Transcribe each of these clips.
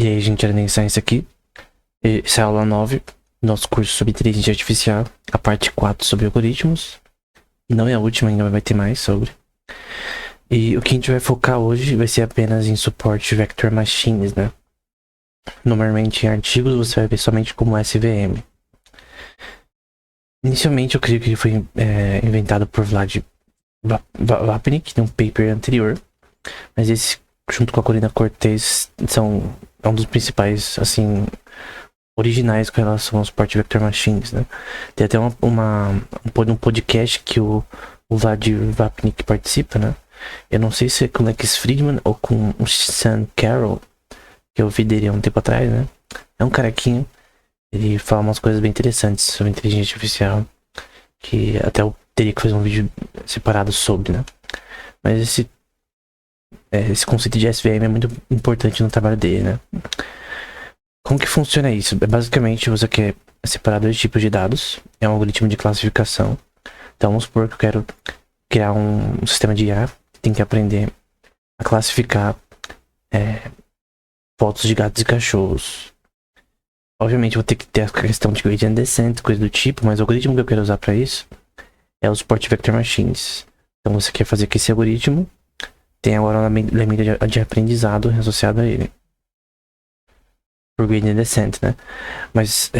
E aí, gente, era nem isso aqui. Essa é a aula 9 do nosso curso sobre inteligência artificial, a parte 4 sobre algoritmos. E não é a última, ainda vai ter mais sobre. E o que a gente vai focar hoje vai ser apenas em suporte vector machines, né? Normalmente em artigos você vai ver somente como SVM. Inicialmente eu creio que ele foi inventado por Vlad Vapnik, num paper anterior. Mas esse, junto com a Corina Cortez, é um dos principais, assim, originais com relação ao suporte vector machines, né? Tem até um podcast que o Vlad Vapnik participa, né? Eu não sei se é com o Lex Fridman ou com o Sam Carroll, que eu vi dele há um tempo atrás, né? É um carequinho. Ele fala umas coisas bem interessantes sobre inteligência artificial, que até eu teria que fazer um vídeo separado sobre, né? Mas esse conceito de SVM é muito importante no trabalho dele, né? Como que funciona isso? Basicamente, você quer separar dois tipos de dados. É um algoritmo de classificação. Então, vamos supor que eu quero criar um sistema de IA que tem que aprender a classificar fotos de gatos e cachorros. Obviamente, vou ter que ter a questão de gradient descent, coisa do tipo, mas o algoritmo que eu quero usar para isso é o suporte vector machines. Então, você quer fazer que esse algoritmo tenha agora uma limita de aprendizado associada a ele. Por gradient descent, né? Mas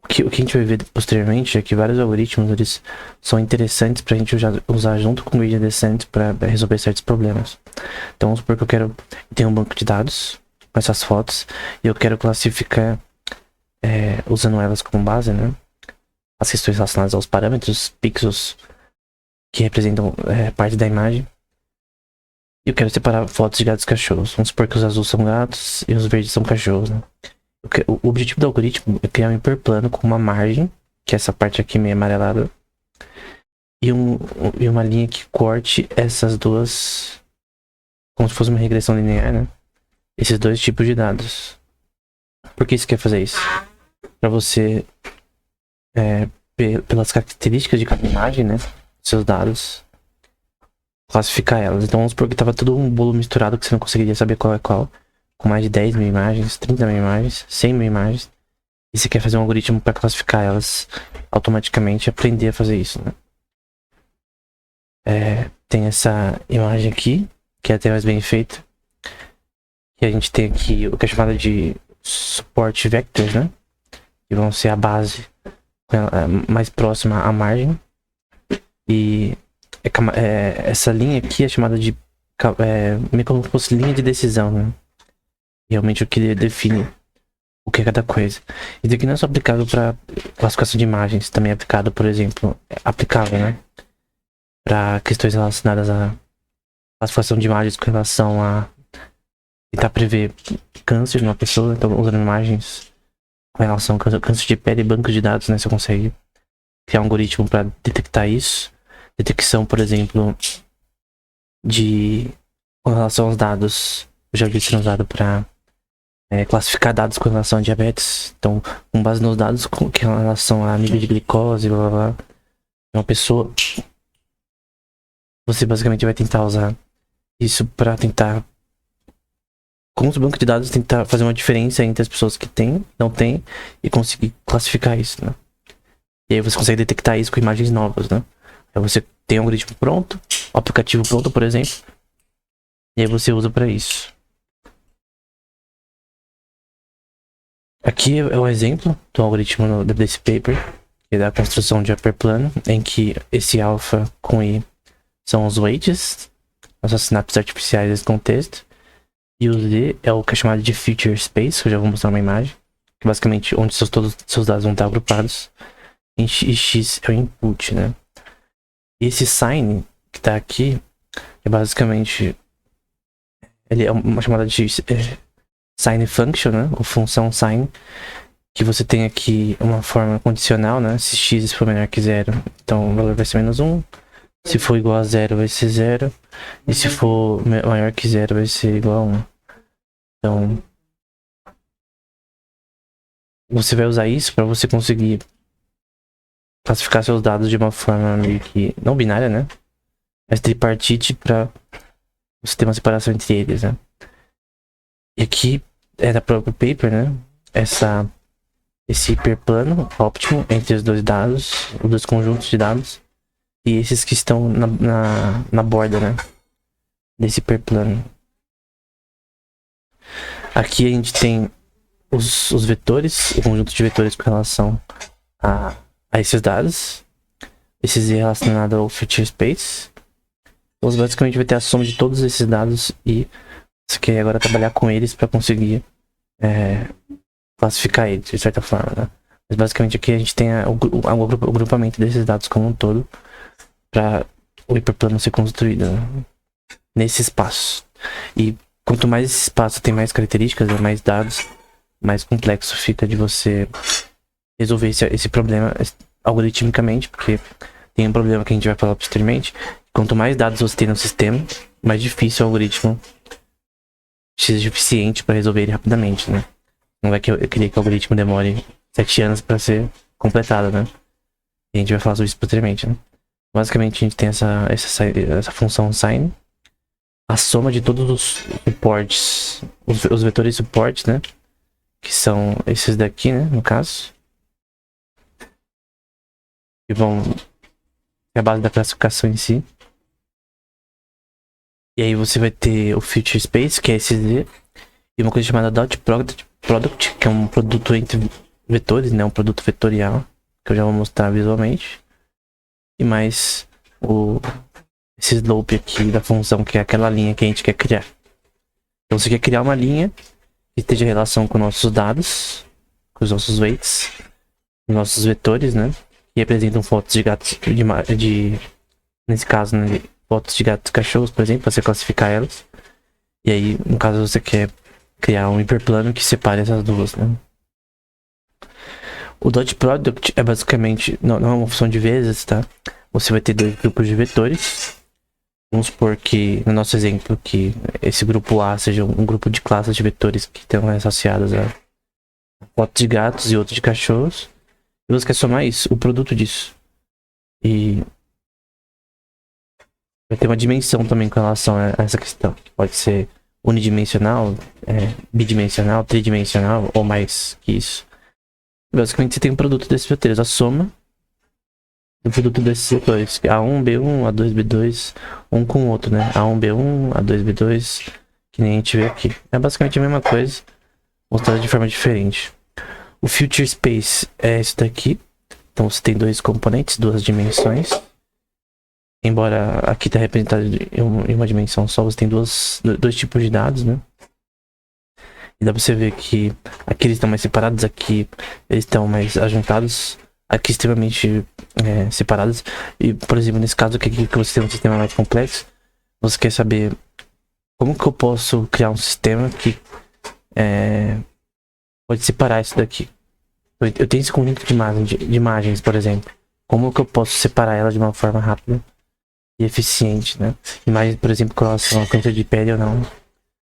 o que a gente vai ver posteriormente é que vários algoritmos eles são interessantes pra gente usar junto com o gradient descent para resolver certos problemas. Então vamos supor que eu quero ter um banco de dados com essas fotos e eu quero classificar usando elas como base, né? As questões relacionadas aos parâmetros, pixels que representam parte da imagem. E eu quero separar fotos de gatos e cachorros. Vamos supor que os azuis são gatos e os verdes são cachorros, né? O objetivo do algoritmo é criar um hiperplano com uma margem, que é essa parte aqui meio amarelada, e uma linha que corte essas duas, como se fosse uma regressão linear, né? Esses dois tipos de dados. Por que você quer fazer isso? Para você, pelas características de cada imagem, né? Seus dados, classificar elas. Então vamos supor que tava tudo um bolo misturado que você não conseguiria saber qual é qual. Com mais de 10 mil imagens, 30 mil imagens, 100 mil imagens. E você quer fazer um algoritmo para classificar elas automaticamente e aprender a fazer isso, né? Tem essa imagem aqui, que é até mais bem feita. E a gente tem aqui o que é chamado de suporte vectors, né? Que vão ser a base mais próxima à margem. E essa linha aqui é chamada de meio como se fosse linha de decisão, né? Realmente o que define o que é cada coisa. Isso aqui não é só aplicável para classificação de imagens, também é aplicado, por exemplo, aplicável, né? Para questões relacionadas à classificação de imagens com relação a tentar prever câncer numa pessoa, então usando imagens com relação ao câncer de pele e bancos de dados, né? Você consegue criar um algoritmo para detectar isso. Detecção, por exemplo, com relação aos dados, eu já vi sendo usado para classificar dados com relação a diabetes. Então, com base nos dados com relação a nível de glicose, blá blá blá, uma pessoa, você basicamente vai tentar usar isso para tentar, com os bancos de dados, tentar fazer uma diferença entre as pessoas que têm, não têm, e conseguir classificar isso, né? E aí você consegue detectar isso com imagens novas, né? Aí você tem um algoritmo pronto, um aplicativo pronto, por exemplo, e aí você usa para isso. Aqui é um exemplo do algoritmo desse paper, que é da construção de hiperplano, em que esse alpha com i são os weights, as sinapses artificiais desse contexto, e o z é o que é chamado de feature space, que eu já vou mostrar uma imagem, que basicamente onde todos os seus dados vão estar agrupados, e x é o input, né? E esse sign que está aqui é basicamente, ele é uma chamada de sign function, né? Ou função sign, que você tem aqui uma forma condicional, né? Se x for menor que zero, então o valor vai ser menos 1. Se for igual a zero, vai ser 0. E se for maior que zero, vai ser igual a 1. Então, você vai usar isso para você conseguir classificar seus dados de uma forma meio que não binária, né? Mas tripartite para você ter uma separação entre eles, né? E aqui é da própria paper, né? Esse hiperplano óptimo entre os dois dados, os dois conjuntos de dados, e esses que estão na borda, né? Desse hiperplano. Aqui a gente tem os vetores, o conjunto de vetores com relação a esses dados. Esses é relacionado ao feature space. Então, basicamente vai ter a soma de todos esses dados e você quer agora trabalhar com eles para conseguir classificar eles, de certa forma, né? Mas basicamente aqui a gente tem o agrupamento desses dados como um todo para o hiperplano ser construído, né? Nesse espaço. E quanto mais esse espaço tem mais características, mais dados, mais complexo fica de você resolver esse problema algoritmicamente, porque tem um problema que a gente vai falar posteriormente. Quanto mais dados você tem no sistema, mais difícil o algoritmo seja eficiente para resolver ele rapidamente, né? Não é que eu queria que o algoritmo demore 7 anos para ser completado, né? E a gente vai falar sobre isso posteriormente, né? Basicamente a gente tem essa função sign, a soma de todos os suportes, os vetores suportes, né? Que são esses daqui, né? No caso. Que vão ser a base da classificação em si. E aí você vai ter o feature space, que é esse Z, e uma coisa chamada dot product, que é um produto entre vetores, né? Um produto vetorial, que eu já vou mostrar visualmente. E mais esse slope aqui da função, que é aquela linha que a gente quer criar. Então você quer criar uma linha que esteja em relação com nossos dados, com os nossos weights, os nossos vetores, né? Que representam fotos de gatos, nesse caso, né? Fotos de gatos e cachorros, por exemplo, para você classificar elas. E aí, no caso, você quer criar um hiperplano que separe essas duas, né? O dot product é basicamente, não é uma função de vezes, tá? Você vai ter dois grupos de vetores. Vamos supor que, no nosso exemplo, que esse grupo A seja um grupo de classes de vetores que estão associadas a fotos de gatos e outros de cachorros. E você quer somar isso, o produto disso. E vai ter uma dimensão também com relação a essa questão. Pode ser unidimensional, bidimensional, tridimensional ou mais que isso. Basicamente você tem um produto desses vetores, a soma do produto desses vetores. A1, B1, A2, B2, um com o outro, né? A1, B1, A2, B2, que nem a gente vê aqui. É basicamente a mesma coisa, mostrada de forma diferente. O Future Space é esse daqui. Então você tem dois componentes, duas dimensões. Embora aqui está representado em uma dimensão só, você tem dois tipos de dados, né? E dá pra você ver que aqui eles estão mais separados, aqui eles estão mais ajuntados, aqui extremamente separados. E, por exemplo, nesse caso aqui que você tem um sistema mais complexo, você quer saber como que eu posso criar um sistema que pode separar isso daqui. Eu tenho esse conjunto de imagens, por exemplo. Como que eu posso separar elas de uma forma rápida e eficiente, né? Imagens, por exemplo, com relação ao câncer de pele ou não.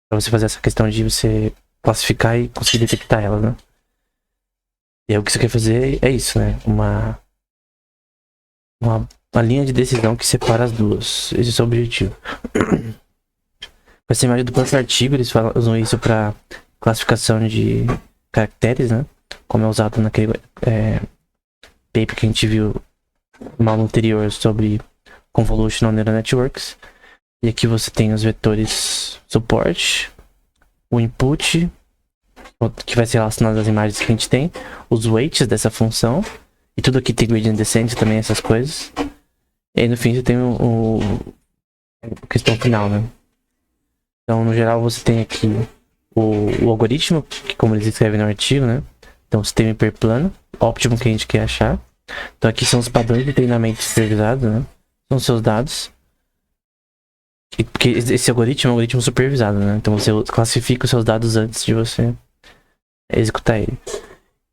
Pra você fazer essa questão de você classificar e conseguir detectar elas, né? E aí o que você quer fazer é isso, né? Uma linha de decisão que separa as duas. Esse é o objetivo. Essa imagem do próprio artigo, eles usam isso para classificação de caracteres, né? Como é usado naquele paper que a gente viu no aula anterior sobre Convolutional Neural Networks. E aqui você tem os vetores suporte, o input, que vai ser relacionado às imagens que a gente tem, os weights dessa função, e tudo aqui tem gradient descent também, essas coisas. E aí no fim você tem a questão final, né? Então no geral você tem aqui o algoritmo, que como eles escrevem no artigo, né? Então o sistema hiperplano, óptimo que a gente quer achar. Então aqui são os padrões de treinamento supervisados, né? São seus dados. Porque esse algoritmo é um algoritmo supervisado, né? Então você classifica os seus dados antes de você executar ele.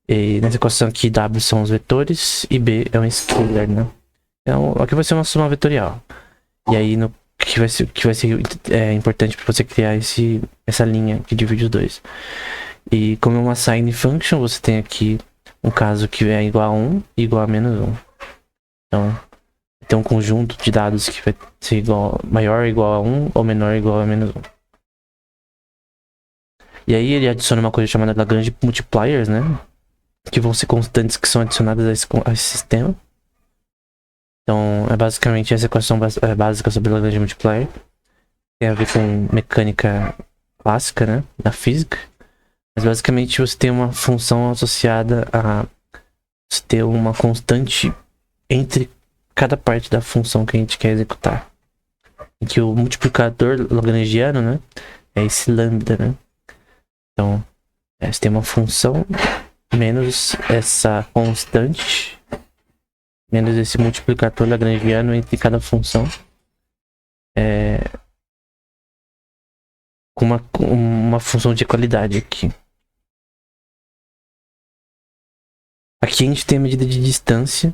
E nessa equação aqui, W são os vetores e B é um scalar, né? Então aqui vai ser uma soma vetorial. E aí no que vai ser importante para você criar essa linha que divide os dois. E como é uma sign function, você tem aqui um caso que é igual a 1 e igual a menos 1. Então tem um conjunto de dados que vai ser maior ou igual a 1 ou menor ou igual a menos 1. E aí ele adiciona uma coisa chamada Lagrange Multipliers, né? Que vão ser constantes que são adicionadas a esse sistema. Então, é basicamente essa equação básica sobre Lagrange Multiplier. Tem a ver com mecânica clássica, né? Da física. Mas basicamente você tem uma função associada a você ter uma constante entre cada parte da função que a gente quer executar. Em que o multiplicador lagrangiano, né? É esse lambda, né? Então, você tem uma função menos essa constante, menos esse multiplicador lagrangiano entre cada função. Com uma função de equalidade aqui. Aqui a gente tem a medida de distância.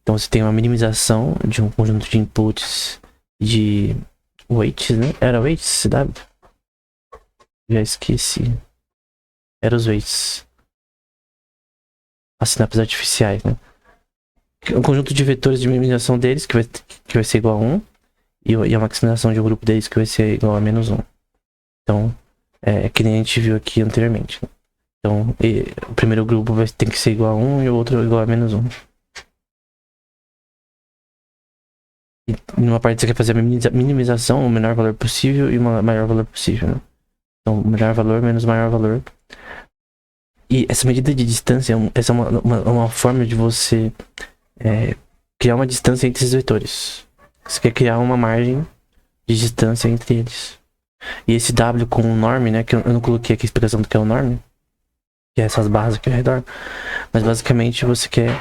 Então você tem uma minimização de um conjunto de inputs de weights, né? Era weights, CW? Já esqueci. Era os weights. As sinapses artificiais, né? Um conjunto de vetores de minimização deles que vai ser igual a 1. E a maximização de um grupo deles que vai ser igual a menos 1. Então, é que nem a gente viu aqui anteriormente. Né? Então, o primeiro grupo tem que ser igual a 1 e o outro igual a menos 1. E numa parte você quer fazer a minimização, o menor valor possível e o maior valor possível. Né? Então, o menor valor menos o maior valor. E essa medida de distância, essa é uma forma de você criar uma distância entre esses vetores. Você quer criar uma margem de distância entre eles. E esse W com o norm, né? Que eu não coloquei aqui a explicação do que é o norm. Que é essas barras aqui ao redor. Mas basicamente você quer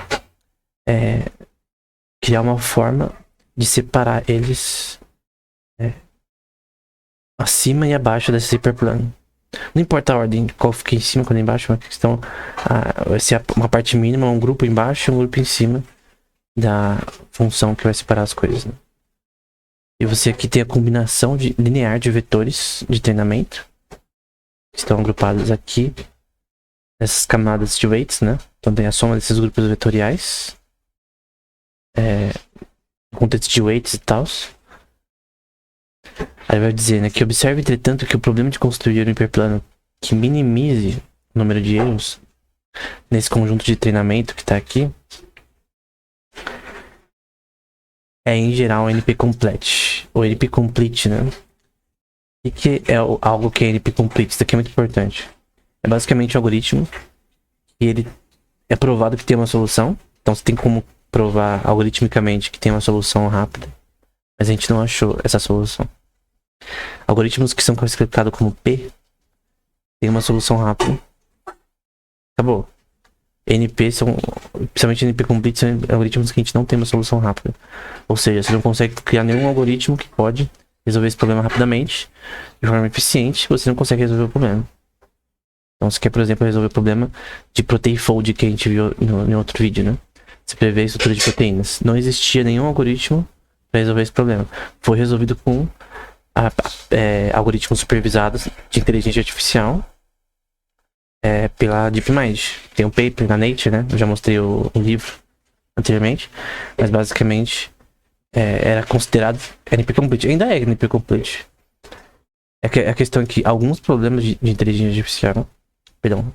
criar uma forma de separar eles acima e abaixo desse hiperplano. Não importa a ordem, qual fica em cima, qual é embaixo, uma questão. Vai ser uma parte mínima, um grupo embaixo e um grupo em cima da função que vai separar as coisas. Né? E você aqui tem a combinação linear de vetores de treinamento. Que estão agrupados aqui nessas camadas de weights, né? Então tem a soma desses grupos vetoriais. Contexto de weights e tal. Aí vai dizer, né, que observe, entretanto, que o problema de construir um hiperplano que minimize o número de erros nesse conjunto de treinamento que está aqui é, em geral, NP-complete. Ou NP-complete, né? O que é algo que é NP-complete? Isso aqui é muito importante. É basicamente um algoritmo e ele é provado que tem uma solução. Então você tem como provar algoritmicamente que tem uma solução rápida. Mas a gente não achou essa solução. Algoritmos que são classificados como P tem uma solução rápida. Acabou. NP são, principalmente NP complete, são algoritmos que a gente não tem uma solução rápida. Ou seja, você não consegue criar nenhum algoritmo que pode resolver esse problema rapidamente, de forma eficiente, você não consegue resolver o problema. Então você quer, por exemplo, resolver o problema de protein fold que a gente viu em outro vídeo, né? Você prevê a estrutura de proteínas. Não existia nenhum algoritmo para resolver esse problema. Foi resolvido com algoritmos supervisados de inteligência artificial pela DeepMind. Tem um paper na Nature, né? Eu já mostrei o livro anteriormente. Mas basicamente era considerado NP-complete. Ainda é NP-complete. A questão é que alguns problemas de inteligência artificial,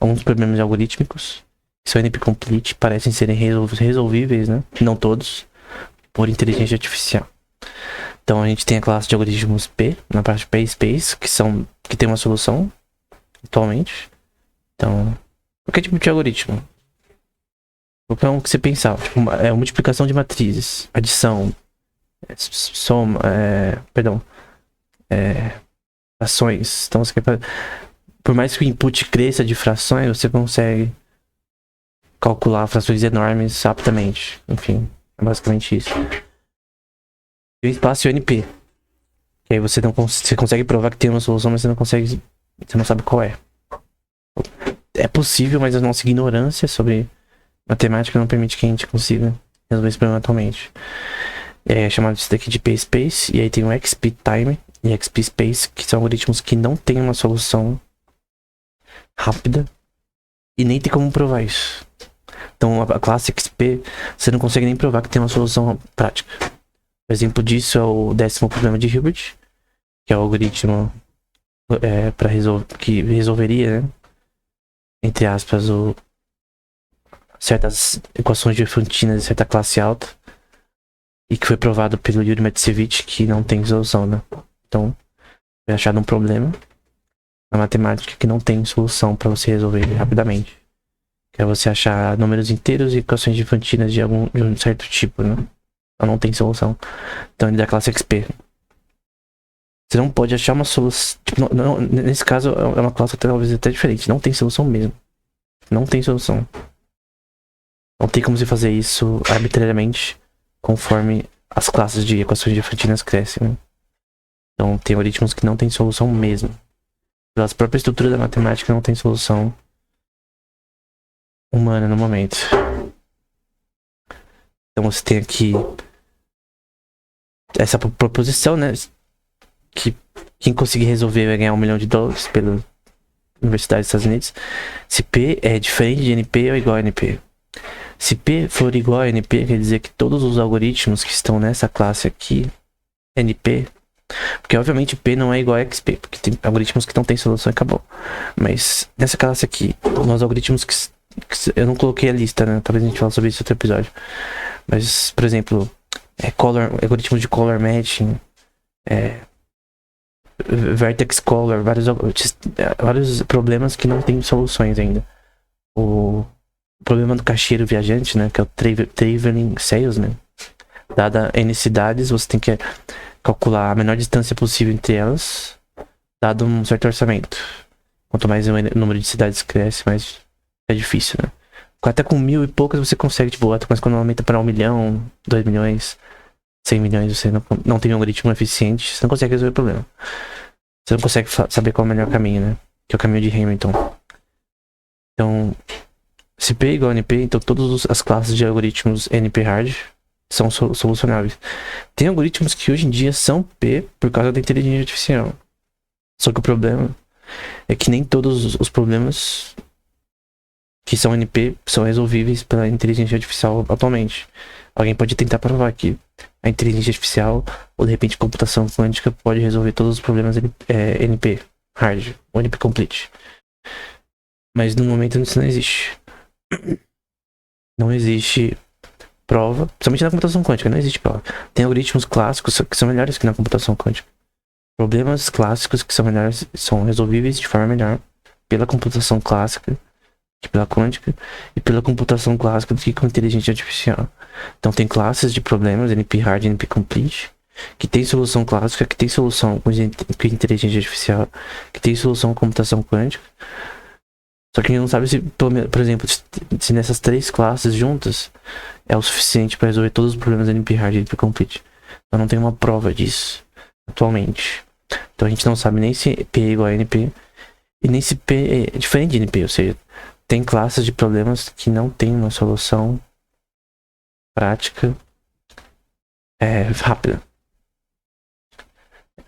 alguns problemas algorítmicos que são NP-complete parecem serem resolvíveis, né? Não todos, por inteligência artificial. Então a gente tem a classe de algoritmos P, na parte P-Space, que tem uma solução atualmente. Então, qualquer tipo de algoritmo. Qualquer um que você pensar. Tipo, multiplicação de matrizes, adição, soma, frações. Então você quer, por mais que o input cresça de frações, você consegue calcular frações enormes rapidamente. Enfim, é basicamente isso. E o espaço NP. Que aí você consegue provar que tem uma solução, mas você não sabe qual é. É possível, mas a nossa ignorância sobre matemática não permite que a gente consiga resolver esse problema atualmente. É chamado isso daqui de P-Space, e aí tem o XP-Time e XP-Space, que são algoritmos que não têm uma solução rápida e nem tem como provar isso. Então a classe XP, você não consegue nem provar que tem uma solução prática. O exemplo disso é o 10º problema de Hilbert, que é o algoritmo para resolver, que resolveria, né, entre aspas, certas equações diofantinas de certa classe alta, e que foi provado pelo Yuri Matsevich que não tem solução, né? Então, foi achado um problema na matemática que não tem solução para você resolver rapidamente. Que é você achar números inteiros e equações diofantinas de um certo tipo, né? Então não tem solução. Então ele é da classe XP. Você não pode achar uma solução. Tipo, nesse caso é uma classe talvez até diferente. Não tem solução mesmo. Não tem solução. Não tem como você fazer isso arbitrariamente conforme as classes de equações diofantinas crescem, né? Então tem algoritmos que não tem solução mesmo. Pela própria estrutura da matemática não tem solução humana no momento. Então você tem aqui essa proposição, né? Que quem conseguir resolver vai ganhar $1 milhão pela Universidade dos Estados Unidos. Se P é diferente de NP ou igual a NP. Se P for igual a NP, quer dizer que todos os algoritmos que estão nessa classe aqui, NP, porque obviamente P não é igual a XP, porque tem algoritmos que não tem solução e acabou. Mas nessa classe aqui, nos algoritmos que eu não coloquei a lista, né? Talvez a gente fale sobre isso em outro episódio. Mas, por exemplo, algoritmos de color matching, vertex color, vários problemas que não tem soluções ainda. O problema do caixeiro viajante, né? Que é o traveling salesman. Dada N cidades, você tem que calcular a menor distância possível entre elas, dado um certo orçamento. Quanto mais o número de cidades cresce, mais é difícil, né? Até com 1.000 e poucas você consegue, tipo, mas quando aumenta para 1 milhão, 2 milhões, 100 milhões, você não tem um algoritmo eficiente, você não consegue resolver o problema. Você não consegue saber qual é o melhor caminho, né? Que é o caminho de Hamilton. Então, se P é igual a NP, então todas as classes de algoritmos NP-hard são solucionáveis. Tem algoritmos que hoje em dia são P por causa da inteligência artificial. Só que o problema é que nem todos os problemas que são NP são resolvíveis pela inteligência artificial atualmente. Alguém pode tentar provar que a inteligência artificial ou de repente computação quântica pode resolver todos os problemas NP hard ou NP complete. Mas no momento isso não existe. Não existe prova, principalmente na computação quântica, não existe prova. Tem algoritmos clássicos que são melhores que na computação quântica. Problemas clássicos que são melhores, são resolvíveis de forma melhor pela computação clássica que pela quântica e pela computação clássica do que com inteligência artificial. Então tem classes de problemas, NP-hard e NP-complete, que tem solução clássica, que tem solução com inteligência artificial, que tem solução com computação quântica. Só que a gente não sabe se, por exemplo, se nessas três classes juntas é o suficiente para resolver todos os problemas NP-hard e NP-complete. Então não tem uma prova disso atualmente. Então a gente não sabe nem se P é igual a NP e nem se P é diferente de NP, ou seja, tem classes de problemas que não tem uma solução prática rápida.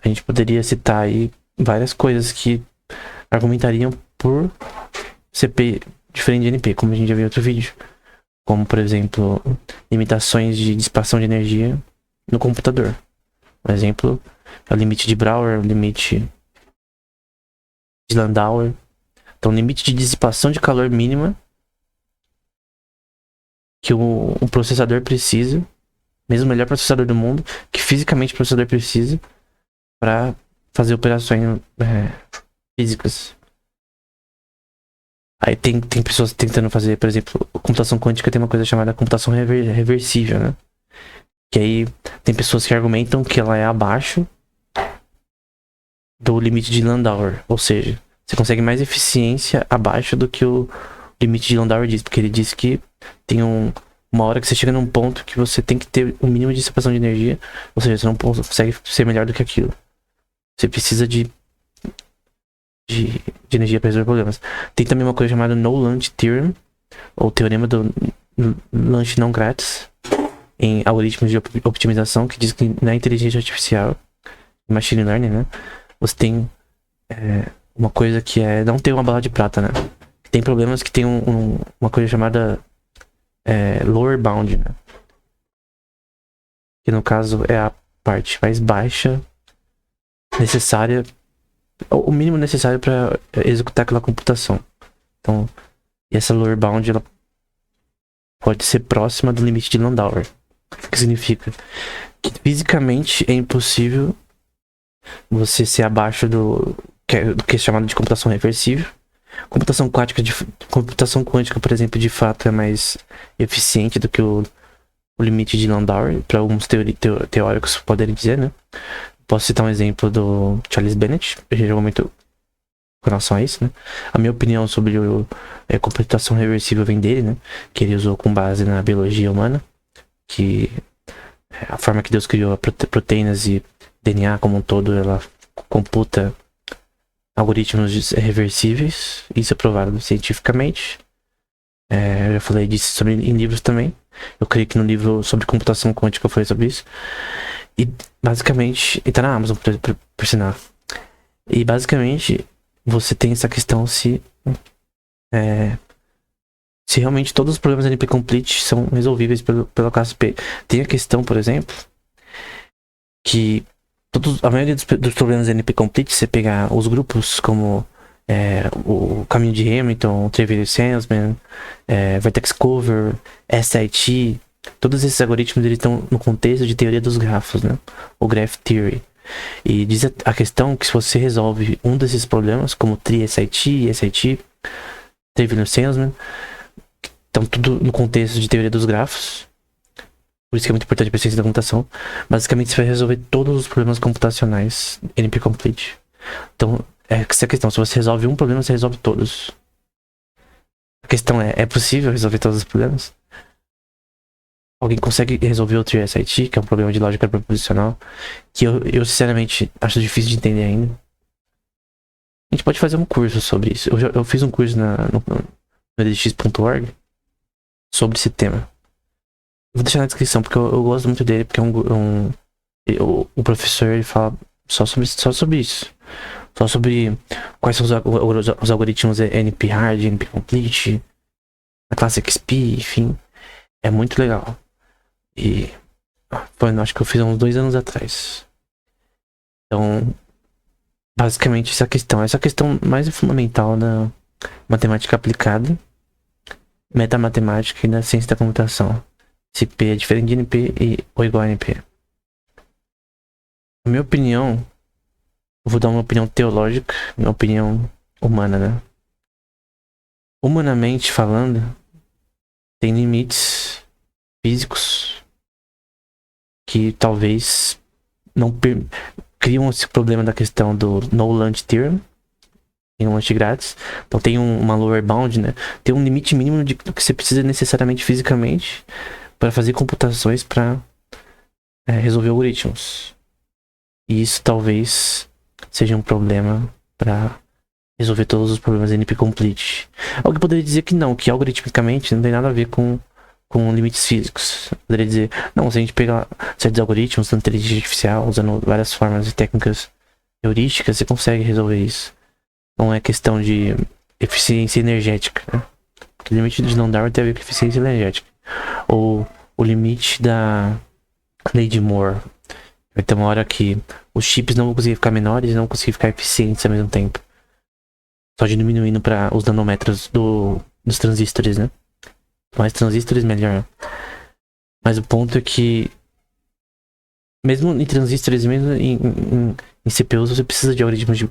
A gente poderia citar aí várias coisas que argumentariam por CP diferente de NP, como a gente já viu em outro vídeo. Como, por exemplo, limitações de dissipação de energia no computador. Um exemplo é o limite de Brouwer, o limite de Landauer. Então, limite de dissipação de calor mínima que o processador precisa, mesmo o melhor processador do mundo, que fisicamente o processador precisa para fazer operações físicas. Aí tem pessoas tentando fazer, por exemplo, computação quântica tem uma coisa chamada computação reversível, né? Que aí tem pessoas que argumentam que ela é abaixo do limite de Landauer, ou seja, você consegue mais eficiência abaixo do que o limite de Landauer diz, porque ele diz que tem uma hora que você chega num ponto que você tem que ter um mínimo de dissipação de energia, ou seja, você não consegue ser melhor do que aquilo. Você precisa de energia para resolver problemas. Tem também uma coisa chamada No Lunch Theorem, ou teorema do lanche não grátis, em algoritmos de optimização, que diz que na inteligência artificial, machine learning, né, você tem uma coisa que é não ter uma bala de prata, né? Tem problemas que tem uma coisa chamada lower bound, né? Que no caso é a parte mais baixa necessária o mínimo necessário para executar aquela computação. Então, e essa lower bound ela pode ser próxima do limite de Landauer. O que significa que fisicamente é impossível você ser abaixo do que é chamado de computação reversível. Computação quântica, por exemplo, de fato é mais eficiente do que o limite de Landauer, para alguns teóricos poderem dizer, né? Posso citar um exemplo do Charles Bennett, geralmente com relação a isso, né? A minha opinião sobre computação reversível vem dele, né? Que ele usou com base na biologia humana, que a forma que Deus criou proteínas e DNA como um todo, ela computa algoritmos reversíveis. Isso é provado cientificamente. Eu já falei disso em livros também. Eu creio que no livro sobre computação quântica eu falei sobre isso. E basicamente, e tá na Amazon, por sinal. E basicamente, você tem essa questão se realmente todos os problemas NP-complete são resolvíveis pela classe P. Tem a questão, por exemplo, que a maioria dos problemas NP-complete, você pegar os grupos como o caminho de Hamilton, o Trivial Salesman, Vertex Cover, SIT, todos esses algoritmos eles estão no contexto de teoria dos grafos, né? O Graph Theory. E diz a questão que se você resolve um desses problemas, como SIT, Trivial Salesman, estão tudo no contexto de teoria dos grafos. Por isso que é muito importante a ciência da computação. Basicamente, você vai resolver todos os problemas computacionais NP-complete. Então, essa é a questão. Se você resolve um problema, você resolve todos. A questão é possível resolver todos os problemas? Alguém consegue resolver o Trio SIT, que é um problema de lógica proposicional, que eu sinceramente acho difícil de entender ainda. A gente pode fazer um curso sobre isso. Eu fiz um curso no edx.org sobre esse tema. Vou deixar na descrição, porque eu gosto muito dele, porque o professor ele fala só sobre isso. Só sobre quais são os algoritmos NP-hard, NP-complete, a classe XP, enfim. É muito legal. E acho que eu fiz há uns 2 anos atrás. Então, basicamente essa questão mais fundamental da matemática aplicada, metamatemática e da ciência da computação. Se P é diferente de NP ou igual a NP. Na minha opinião, eu vou dar uma opinião teológica, uma opinião humana, né? Humanamente falando, tem limites físicos que talvez não criam esse problema da questão do no lunch theorem. Tem um lanche grátis. Então tem uma lower bound, né? Tem um limite mínimo do que você precisa necessariamente fisicamente para fazer computações para resolver algoritmos. E isso talvez seja um problema para resolver todos os problemas NP-complete. Alguém poderia dizer que não, que algoritmicamente não tem nada a ver com limites físicos. Eu poderia dizer, não, se a gente pegar certos algoritmos usando inteligência artificial, usando várias formas e técnicas heurísticas, você consegue resolver isso. Não é questão de eficiência energética, né? Porque o limite de Landauer tem a ver com eficiência energética. Ou o limite da lei de Moore. Vai ter uma hora que os chips não vão conseguir ficar menores e não vão conseguir ficar eficientes ao mesmo tempo. Só diminuindo para os nanômetros dos transistores, né? Mais transistores, melhor. Mas o ponto é que mesmo em transistores, mesmo em CPUs, você precisa de algoritmos de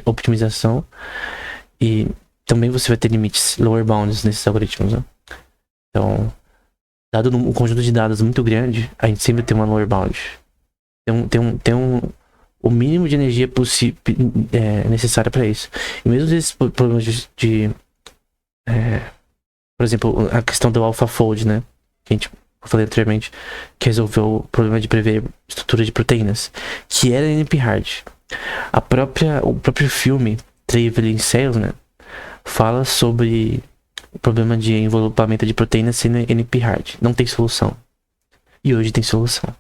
optimização. E também você vai ter limites, lower bounds nesses algoritmos, né? Então, dado um conjunto de dados muito grande, a gente sempre tem uma lower bound. Tem o mínimo de energia possível necessária para isso. E mesmo esses problemas por exemplo, a questão do AlphaFold, né? Que eu falei anteriormente, que resolveu o problema de prever estrutura de proteínas, que era NP-hard. O próprio filme Traveling Salesman fala sobre o problema de envelopamento de proteínas sendo NP-hard. Não tem solução. E hoje tem solução.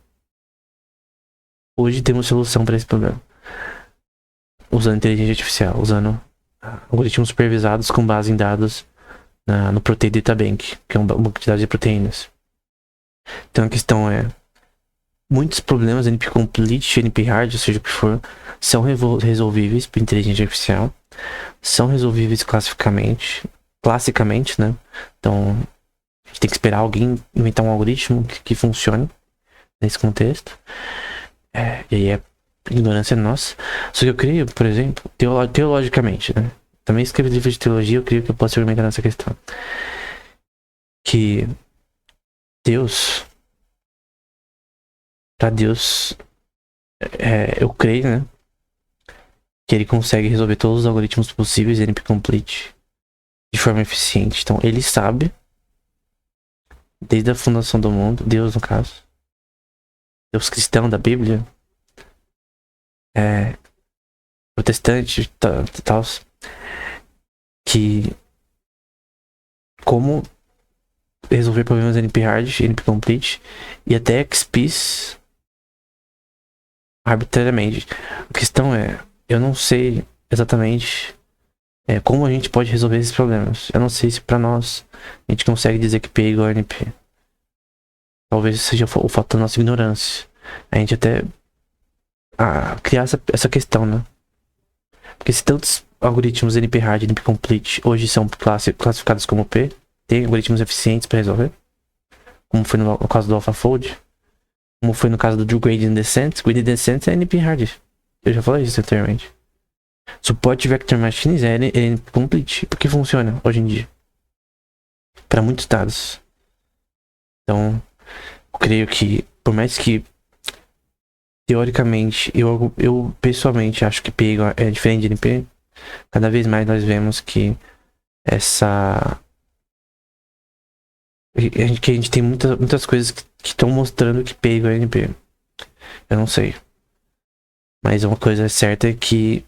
Hoje temos solução para esse problema. Usando inteligência artificial, usando algoritmos supervisados com base em dados no Protein Data Bank, que é uma quantidade de proteínas. Então a questão é, muitos problemas NP Complete, NP Hard, ou seja o que for, são resolvíveis por inteligência artificial. São resolvíveis classicamente, né? Então, a gente tem que esperar alguém inventar um algoritmo que funcione nesse contexto. E aí é ignorância nossa. Só que eu creio, por exemplo, teologicamente, né? Também escrevi livros de teologia, eu creio que eu posso argumentar nessa questão. Que Deus, pra Deus, eu creio, né? Que ele consegue resolver todos os algoritmos possíveis NP Complete de forma eficiente. Então, ele sabe, desde a fundação do mundo, Deus no caso, Deus cristão da Bíblia, protestante, tal, que como resolver problemas NP Hard, NP Complete e até XPs arbitrariamente. A questão é, eu não sei exatamente como a gente pode resolver esses problemas. Eu não sei se pra nós a gente consegue dizer que P é igual a NP. Talvez seja o fato da nossa ignorância. A gente até criar essa questão, né? Porque se tantos algoritmos NP Hard e NP Complete hoje são classificados como P, tem algoritmos eficientes para resolver, como foi no caso do AlphaFold, como foi no caso do Gradient Descent. Gradient Descent é NP Hard. Eu já falei isso anteriormente. Suporte Vector Machines é NP Complete, porque funciona hoje em dia para muitos dados. Então, eu creio que, por mais que teoricamente, eu pessoalmente acho que P é diferente de NP, cada vez mais nós vemos que que a gente tem muitas coisas que estão mostrando que P é igual a NP. Eu não sei. Mas uma coisa certa é que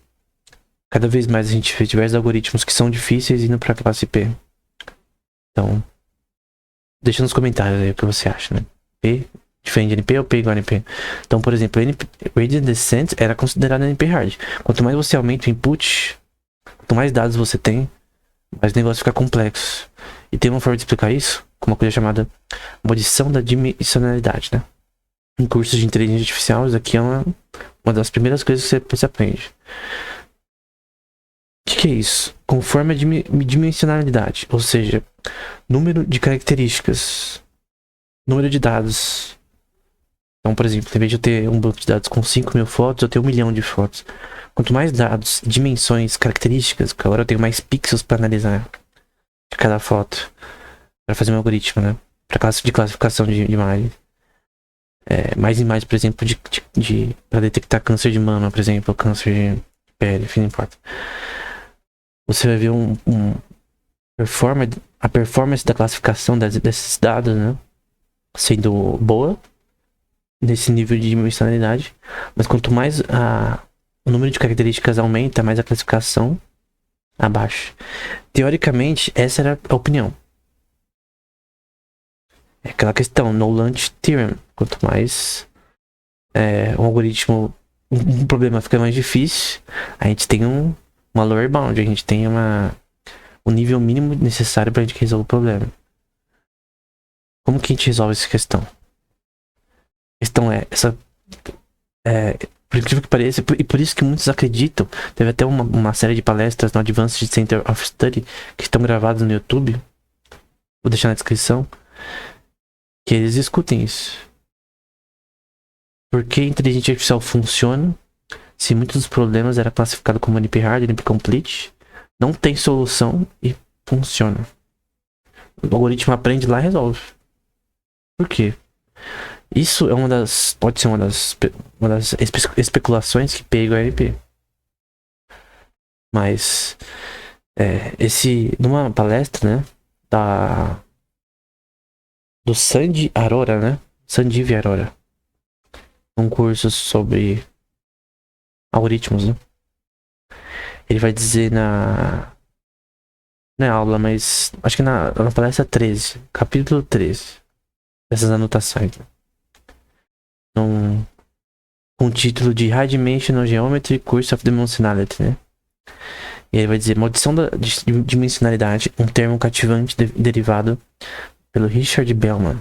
cada vez mais a gente vê diversos algoritmos que são difíceis indo pra classe P. Então, deixa nos comentários aí o que você acha, né? P diferente de NP ou P igual a NP? Então, por exemplo, Gradient Descent era considerado NP Hard. Quanto mais você aumenta o input, quanto mais dados você tem, mais o negócio fica complexo. E tem uma forma de explicar isso com uma coisa chamada modição da dimensionalidade, né? Em cursos de inteligência artificial, isso aqui é uma das primeiras coisas que você aprende. O que é isso? Conforme a dimensionalidade, ou seja, número de características, número de dados. Então, por exemplo, em vez de eu ter um banco de dados com 5.000 fotos, eu tenho 1 milhão de fotos. Quanto mais dados, dimensões, características, porque agora eu tenho mais pixels para analisar de cada foto, para fazer um algoritmo, né? Para classe de classificação de imagens. Mais imagens, por exemplo, para detectar câncer de mama, por exemplo, câncer de pele, enfim, não importa. Você vai ver a performance da classificação desses dados, né? Sendo boa nesse nível de dimensionalidade, mas quanto mais o número de características aumenta, mais a classificação abaixa. Teoricamente, essa era a opinião. É aquela questão, no lunch theorem. Quanto mais um algoritmo, um problema fica mais difícil, a gente tem uma lower bound, a gente tem o nível mínimo necessário para a gente resolver o problema. Como que a gente resolve essa questão? A questão por incrível que pareça, e por isso que muitos acreditam, teve até uma série de palestras no Advanced Center of Study que estão gravadas no YouTube, vou deixar na descrição, que eles discutem isso. Por que a inteligência artificial funciona se muitos dos problemas era classificado como NP Hard, NP Complete, não tem solução e funciona. O algoritmo aprende lá e resolve. Por quê? Isso pode ser uma das especulações que P é igual a NP. Mas numa palestra, né, do Sanjeev Arora, né? Sanjeev Arora. Um curso sobre algoritmos, né? Ele vai dizer não é aula, mas acho que na palestra 13, capítulo 13, dessas anotações, né? Com o título de High Dimensional Geometry Course of Dimensionality, né? E ele vai dizer modição da dimensionalidade, um termo cativante derivado pelo Richard Bellman,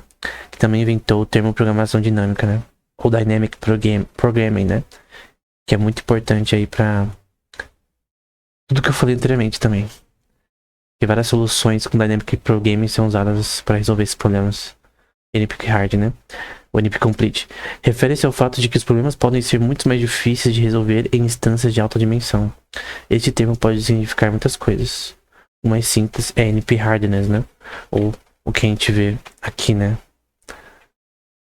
que também inventou o termo programação dinâmica, né? ou Dynamic Programming, né? Que é muito importante aí pra tudo que eu falei anteriormente também. E várias soluções com Dynamic Programming são usadas para resolver esses problemas. NP Hard, né? O NP Complete. Refere-se ao fato de que os problemas podem ser muito mais difíceis de resolver em instâncias de alta dimensão. Este termo pode significar muitas coisas. O mais simples é NP Hardness, né? Ou o que a gente vê aqui, né?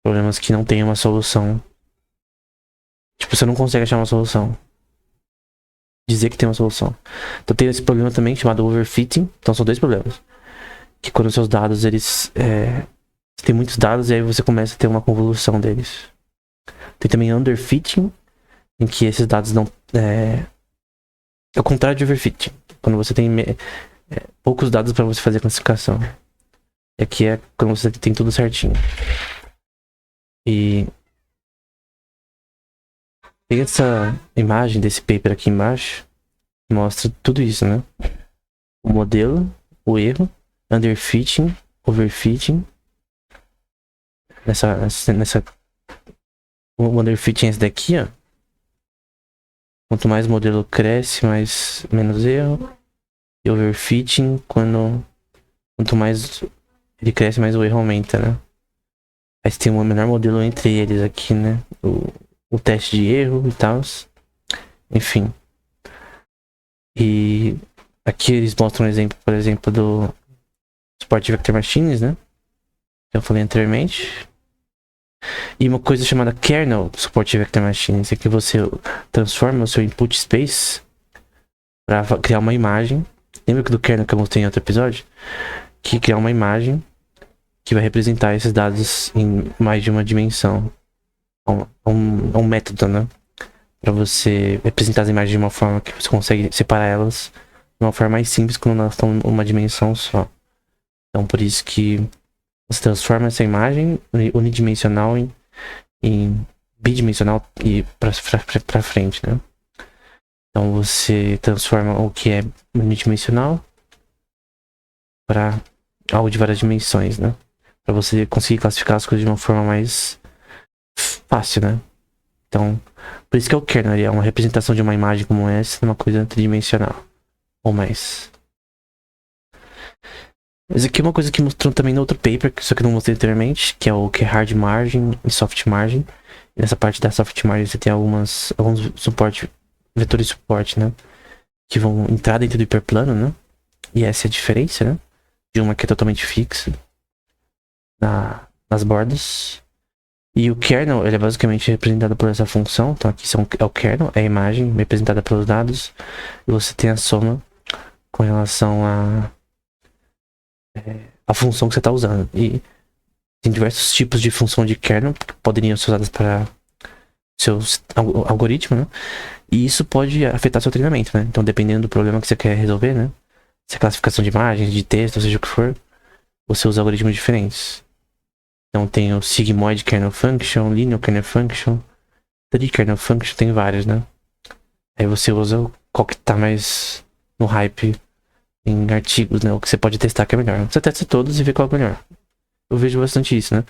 Problemas que não têm uma solução. Tipo, você não consegue achar uma solução. Dizer que tem uma solução. Então tem esse problema também chamado overfitting. Então são dois problemas. Que quando os seus dados, eles... tem muitos dados e aí você começa a ter uma convolução deles. Tem também underfitting, em que esses dados não... É o contrário de overfitting. Quando você tem poucos dados para você fazer a classificação. E aqui é quando você tem tudo certinho. E tem essa imagem desse paper aqui embaixo, que mostra tudo isso, né? O modelo, o erro, underfitting, overfitting. O underfitting é esse daqui, ó. Quanto mais o modelo cresce, menos erro. E overfitting, quanto mais ele cresce, mais o erro aumenta, né? Aí você tem um menor modelo entre eles aqui, né? O teste de erro e tal. Enfim. E aqui eles mostram um exemplo, por exemplo, do Support Vector Machines, né? Que eu falei anteriormente. E uma coisa chamada Kernel Support Vector Machines é que você transforma o seu input space para criar uma imagem. Lembra do kernel que eu mostrei em outro episódio? Que criar uma imagem que vai representar esses dados em mais de uma dimensão. Um método, né? Para você representar as imagens de uma forma que você consegue separar elas de uma forma mais simples quando elas estão em uma dimensão só. Então por isso que você transforma essa imagem unidimensional em bidimensional e para frente, né? Então você transforma o que é unidimensional para algo de várias dimensões, né? Para você conseguir classificar as coisas de uma forma mais fácil, né? Então, por isso que é o kernel, ele é uma representação de uma imagem como essa, uma coisa tridimensional ou mais. Mas aqui é uma coisa que mostrou também no outro paper, só que eu não mostrei anteriormente, que é o que é hard margin e soft margin. E nessa parte da soft margin você tem alguns suporte, vetores de suporte, né? Que vão entrar dentro do hiperplano, né? E essa é a diferença, né? De uma que é totalmente fixa nas bordas. E o kernel, ele é basicamente representado por essa função. Então aqui é o kernel, é a imagem representada pelos dados. E você tem a soma com relação a função que você está usando. E tem diversos tipos de função de kernel que poderiam ser usadas para seus algoritmos, né? E isso pode afetar seu treinamento, né? Então, dependendo do problema que você quer resolver, né? Se é classificação de imagens, de texto, ou seja o que for, você usa algoritmos diferentes. Então, tem o sigmoid kernel function, linear kernel function, tree kernel function, tem vários, né? Aí você usa qual que tá mais no hype em artigos, né? O que você pode testar que é melhor. Você testa todos e vê qual é o melhor. Eu vejo bastante isso, né?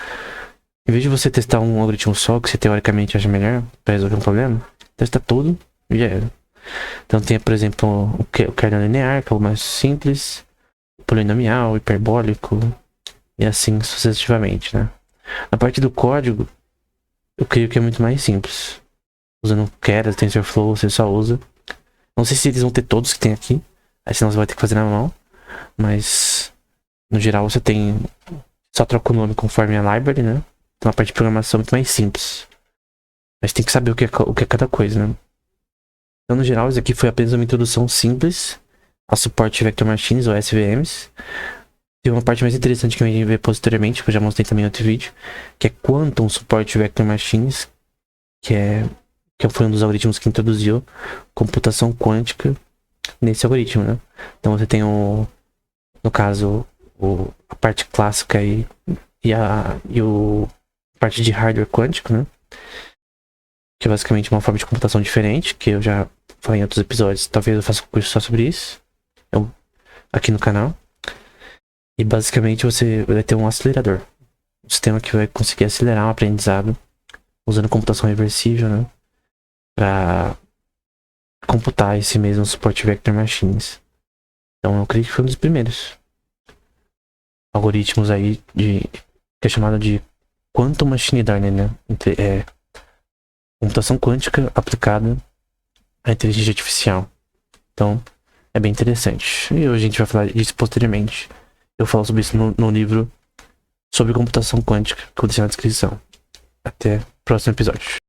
Em vez de você testar um algoritmo só, que você teoricamente acha melhor para resolver um problema, testa tudo e já era. Então tem, por exemplo, o kernel linear, que é o mais simples, polinomial, hiperbólico, e assim sucessivamente, né? Na parte do código, eu creio que é muito mais simples. Usando Keras, TensorFlow, você só usa. Não sei se eles vão ter todos que tem aqui, aí senão você vai ter que fazer na mão. Mas, no geral, você tem... Só troca o nome conforme a library, né? Então a parte de programação é muito mais simples. Mas tem que saber o que é cada coisa, né? Então, no geral, isso aqui foi apenas uma introdução simples ao suporte Vector Machines, ou SVMs. Tem uma parte mais interessante que a gente vai ver posteriormente, que eu já mostrei também em outro vídeo, que é Quantum Support Vector Machines, que foi um dos algoritmos que introduziu computação quântica nesse algoritmo, né? Então você tem no caso, a parte clássica a parte de hardware quântico, né? Que é basicamente uma forma de computação diferente, que eu já falei em outros episódios. Talvez eu faça um curso só sobre isso, aqui no canal. E basicamente você vai ter um acelerador. Um sistema que vai conseguir acelerar o aprendizado usando computação reversível, né? Pra computar esse mesmo Support Vector Machines. Então eu creio que foi um dos primeiros algoritmos aí que é chamado de Quantum Machine Learning, né? Computação quântica aplicada à inteligência artificial. Então, é bem interessante. E hoje a gente vai falar disso posteriormente. Eu falo sobre isso no livro sobre computação quântica, que eu vou deixar na descrição. Até o próximo episódio.